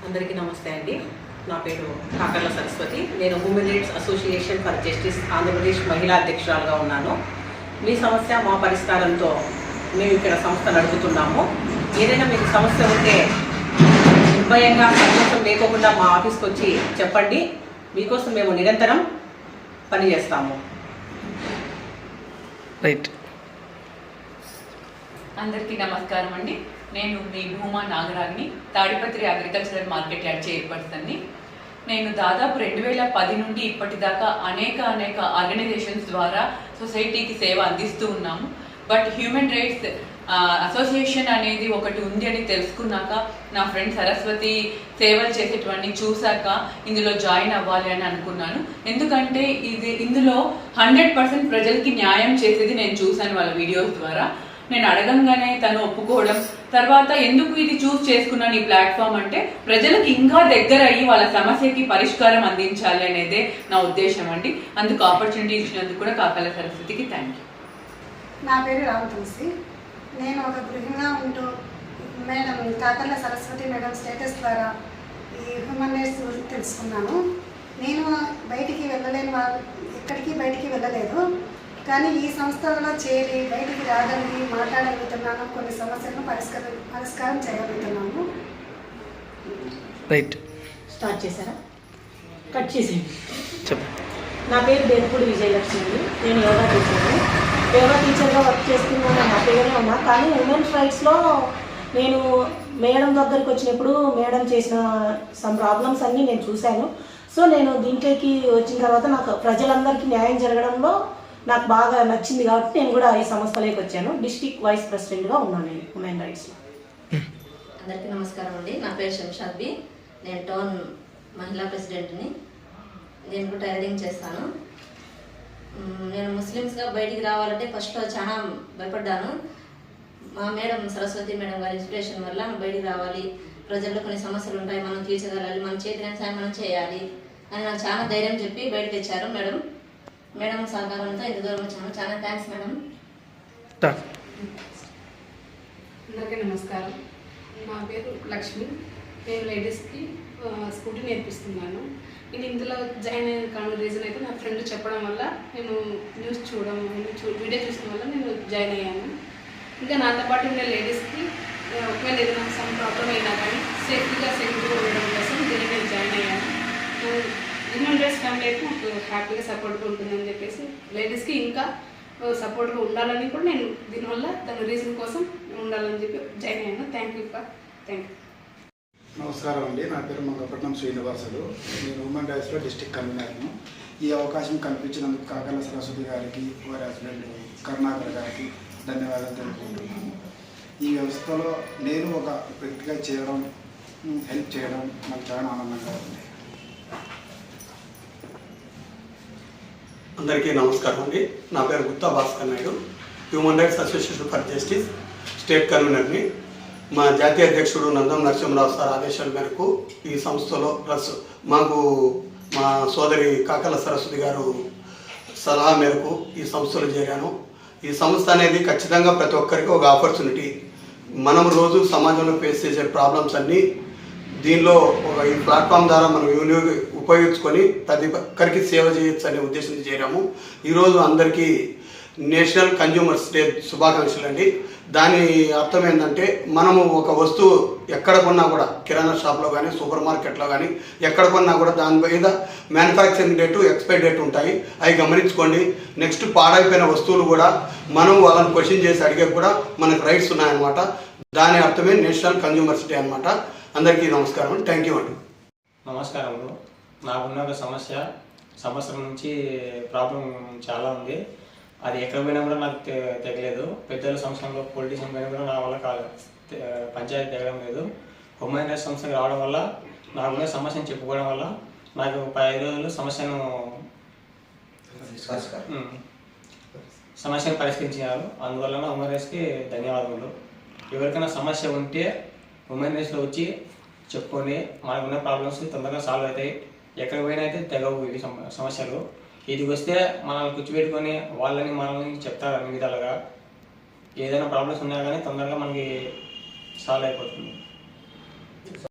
అందరికీ నమస్తే అండి. నా పేరు కాకర్ల సరస్వతి. నేను human rights association for justice Andhra Pradesh మహిళా అధ్యక్షురాలుగా ఉన్నాను. మీ సమస్య మా పరిష్కారంతో మేము ఇక్కడ సంస్థ నడుపుతున్నాము. ఏదైనా మీకు సమస్య ఉంటే నిర్భయంగా సంతోషం లేకోకుండా మా ఆఫీస్కి వచ్చి చెప్పండి. మీకోసం మేము నిరంతరం పనిచేస్తాము. రైట్. అందరికీ నమస్కారం అండి. నేను మీ భూమా నాగరాజ్ని, తాడిపత్రి అగ్రికల్చరల్ మార్కెట్ యార్డ్ చైర్పర్సన్ని. నేను దాదాపు 2010 నుండి ఇప్పటిదాకా అనేక ఆర్గనైజేషన్స్ ద్వారా సొసైటీకి సేవ అందిస్తూ ఉన్నాము. బట్ హ్యూమన్ రైట్స్ అసోసియేషన్ అనేది ఒకటి ఉంది అని తెలుసుకున్నాక, నా ఫ్రెండ్ సరస్వతి సేవలు చేసేటువంటి చూశాక ఇందులో జాయిన్ అవ్వాలి అని అనుకున్నాను. ఎందుకంటే ఇందులో 100% ప్రజలకి న్యాయం చేసేది నేను చూశాను వాళ్ళ వీడియోస్ ద్వారా. నేను అడగంగానే తను ఒప్పుకోవడం, తర్వాత ఎందుకు ఇది చూస్ చేసుకున్నాను ఈ ప్లాట్ఫామ్ అంటే ప్రజలకు ఇంకా దగ్గర అయ్యి వాళ్ళ సమస్యకి పరిష్కారం అందించాలి అనేదే నా ఉద్దేశం అండి. అందుకు ఆపర్చునిటీ ఇచ్చినందుకు కూడా కాకర్ల సరస్వతికి థ్యాంక్ యూ. నా పేరు రామతులసి. నేను ఒక గృహిణిగా ఉంటూ madam Kakarla Saraswati madam status ద్వారా ఈ హ్యూమన్ రైట్స్ గురించి తెలుసుకున్నాను. నేను ఎక్కడికి బయటికి వెళ్ళలేదు, కానీ ఈ సంస్థలో చేరి బయటికి రాగలిగి మాట్లాడగలుగుతున్నాను. కొన్ని సమస్యలను పరిష్కారం చేయగలుగుతున్నాము. రైట్. స్టార్ట్ చేశారా? కట్ చేసేయండి. నా పేరు బేర్పూడి విజయలక్ష్మి. నేను యోగా టీచర్ని. యోగా టీచర్గా వర్క్ చేస్తున్నాను, హ్యాపీగానే ఉన్నా. కానీ ఉమెన్స్ రైట్స్లో నేను మేడం దగ్గరికి వచ్చినప్పుడు మేడం చేసిన సమ్ ప్రాబ్లమ్స్ అన్నీ నేను చూశాను. సో నేను దీంట్లోకి వచ్చిన తర్వాత నాకు ప్రజలందరికీ న్యాయం జరగడంలో నాకు బాగా నచ్చింది కాబట్టి నేను కూడా ఈ సంస్థలోకి వచ్చాను. డిస్ట్రిక్ట్ వైస్ ప్రెసిడెంట్గా ఉన్నాను నేను హ్యూమన్ రైట్స్లో. అందరికీ నమస్కారం అండి. నా పేరు శంషాద్ బి. నేను టౌన్ మహిళా ప్రెసిడెంట్ని. నేను కూడా టైలరింగ్ చేస్తాను. నేను ముస్లిమ్స్గా బయటికి రావాలంటే ఫస్ట్లో చాలా భయపడ్డాను. మా మేడం సరస్వతి మేడం గారి ఇన్స్పిరేషన్ వల్ల బయటికి రావాలి, ప్రజల్లో కొన్ని సమస్యలు ఉంటాయి, మనం తీర్చగలాలి, మన చేతిని సాయం మనం చేయాలి అని నాకు చాలా ధైర్యం చెప్పి బయటకు తెచ్చారు మేడం. మేడం సహకారంతో ఇంత దూరం వచ్చాను. చాలా థ్యాంక్స్ మేడం. అందరికీ నమస్కారం. నా పేరు లక్ష్మి. నేను లేడీస్కి స్కూటీ నేర్పిస్తున్నాను. నేను ఇందులో జాయిన్ అయిన కారణం రీజన్ అయితే నా ఫ్రెండ్ చెప్పడం వల్ల, నేను న్యూస్ వీడియో చూసిన వల్ల నేను జాయిన్ అయ్యాను. ఇంకా నాతో పాటు ఉండే లేడీస్కి ఒకవేళ ఏదైనా సమ్ ప్రాబ్లం అయినా కానీ సేఫ్టీగా ఉండడం కోసం దీన్ని నేను జాయిన్ అయ్యాను. హ్యూమన్ రైట్స్ ఫ్యామిలీ అయితే నాకు హ్యాపీగా సపోర్ట్గా ఉంటుందని చెప్పేసి లేడీస్కి ఇంకా సపోర్ట్గా ఉండాలని కూడా నేను దీనివల్ల దాని రీజన్ కోసం ఉండాలని చెప్పి జాయిన్ అయ్యాను. Thank you. నమస్కారం అండి. నా పేరు మంగపట్నం శ్రీనివాసులు. నేను హ్యూమన్ రైట్స్లో డిస్ట్రిక్ట్ కన్వీనర్ను. ఈ అవకాశం కల్పించినందుకు కాకర్ల సరస్వతి గారికి, వారి హస్బెండ్ కరుణాకర్ గారికి ధన్యవాదాలు తెలుపుకుంటున్నాను. ఈ వ్యవస్థలో నేను ఒక వ్యక్తిగా చేయడం, హెల్ప్ చేయడం నాకు చాలా ఆనందంగా ఉంది. అందరికీ నమస్కారం అండి. నా పేరు Gutta Bhaskar Naidu. Human rights association for justice state కన్వీనర్ని. మా జాతీయ అధ్యక్షుడు నందం నరసింహరావు సార్ ఆదేశాల మేరకు ఈ సంస్థలో ప్లస్ మాకు మా సోదరి కాకర్ల సరస్వతి గారు సలహా మేరకు ఈ సంస్థలో చేరాను. ఈ సంస్థ అనేది ఖచ్చితంగా ప్రతి ఒక్కరికి ఒక ఆపర్చునిటీ. మనం రోజు సమాజంలో ఫేస్ చేసే ప్రాబ్లమ్స్ అన్నీ దీనిలో ఈ ప్లాట్ఫామ్ ద్వారా మనం ఉపయోగించుకొని ప్రతి ఒక్కరికి సేవ చేయొచ్చు అనే ఉద్దేశంతో చేరాము. ఈరోజు అందరికీ నేషనల్ కన్జ్యూమర్స్ డే శుభాకాంక్షలు అండి. దాని అర్థం ఏంటంటే, మనము ఒక వస్తువు ఎక్కడ కొన్నా కూడా, కిరాణా షాప్లో కానీ సూపర్ మార్కెట్లో కానీ ఎక్కడ కొన్నా కూడా దాని మీద మ్యానుఫ్యాక్చరింగ్ డేటు, ఎక్స్పైరీ డేట్ ఉంటాయి. అవి గమనించుకోండి. నెక్స్ట్ పాడైపోయిన వస్తువులు కూడా మనం వాళ్ళని క్వశ్చన్ చేసి అడిగే కూడా మనకు రైట్స్ ఉన్నాయన్నమాట. దాని అర్థమే నేషనల్ కన్జ్యూమర్స్ డే అనమాట. అందరికీ నమస్కారం అండి. థ్యాంక్ యూ అండి. నమస్కారం. నాకున్న ఒక సంవత్సరం నుంచి ప్రాబ్లం చాలా ఉంది. అది ఎక్కడ పోయినా కూడా నాకు తెగలేదు. పెద్దల సంస్థలో పొలిటీషియన్ పోయినా కూడా నా వల్ల కాదు, పంచాయతీ తెగడం లేదు. హ్యూమన్ రైట్స్ సంస్థకి రావడం వల్ల నాకున్న సమస్యను చెప్పుకోవడం వల్ల నాకు 10 రోజులు సమస్యను పరిష్కరించారు. అందువల్ల హ్యూమన్ రైట్స్కి ధన్యవాదములు. ఎవరికైనా సమస్య ఉంటే హ్యూమన్ రైట్స్లో వచ్చి చెప్పుకొని మనకున్న ప్రాబ్లమ్స్ తొందరగా సాల్వ్ అవుతాయి. ఎక్కడ పోయినా అయితే తెగవు ఇవి సమస్యలు. ఇది వస్తే మనల్ని కూర్చోబెట్టుకొని మనల్ని చెప్తారు అన్ని విధాలుగా. ఏదైనా ప్రాబ్లమ్స్ ఉన్నా కానీ తొందరగా మనకి సాల్వ్ అయిపోతుంది.